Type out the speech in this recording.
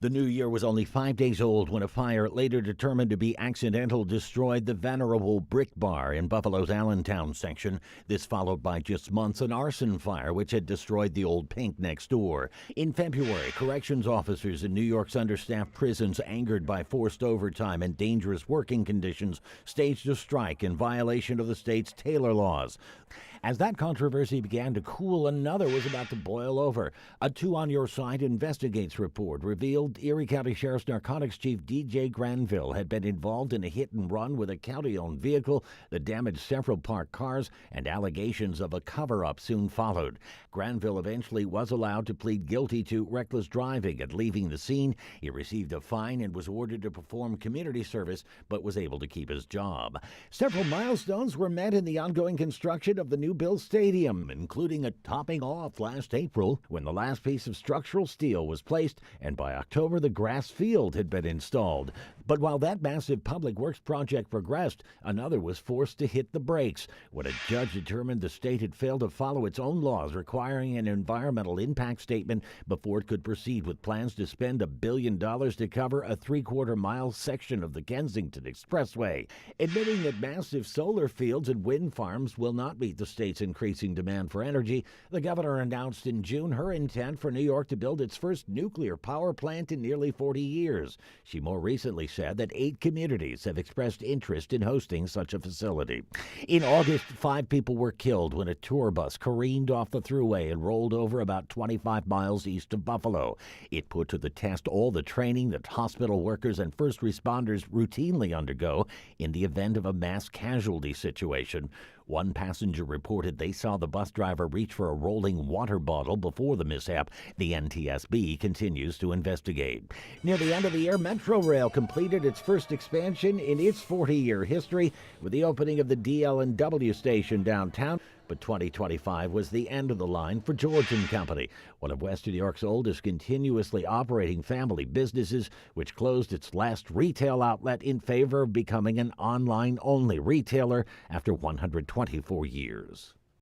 The new year was only 5 days old when a fire, later determined to be accidental, destroyed the venerable Brick Bar in Buffalo's Allentown section. This followed by just months an arson fire which had destroyed the old Pink next door. In February, corrections officers in New York's understaffed prisons, angered by forced overtime and dangerous working conditions, staged a strike in violation of the state's Taylor laws. As that controversy began to cool, another was about to boil over. A Two on Your Side Investigates report revealed Erie County Sheriff's Narcotics Chief D.J. Granville had been involved in a hit-and-run with a county-owned vehicle that damaged several parked cars, and allegations of a cover-up soon followed. Granville eventually was allowed to plead guilty to reckless driving and leaving the scene. He received a fine and was ordered to perform community service, but was able to keep his job. Several milestones were met in the ongoing construction of the new Bill Stadium, including a topping off last April when the last piece of structural steel was placed, and by October the grass field had been installed. But while that massive public works project progressed, another was forced to hit the brakes when a judge determined the state had failed to follow its own laws requiring an environmental impact statement before it could proceed with plans to spend $1 billion to cover a 3/4-mile section of the Kensington Expressway. Admitting that massive solar fields and wind farms will not meet the state's increasing demand for energy, the governor announced in June her intent for New York to build its first nuclear power plant in nearly 40 years. She more recently said that 8 communities have expressed interest in hosting such a facility. In August, 5 people were killed when a tour bus careened off the thruway and rolled over about 25 miles east of Buffalo. It put to the test all the training that hospital workers and first responders routinely undergo in the event of a mass casualty situation. One passenger reported they saw the bus driver reach for a rolling water bottle before the mishap. The NTSB continues to investigate. Near the end of the year, Metro Rail completed its first expansion in its 40-year history with the opening of the DL&W station downtown. But 2025 was the end of the line for George & Company, one of Western New York's oldest continuously operating family businesses, which closed its last retail outlet in favor of becoming an online-only retailer after 124 years.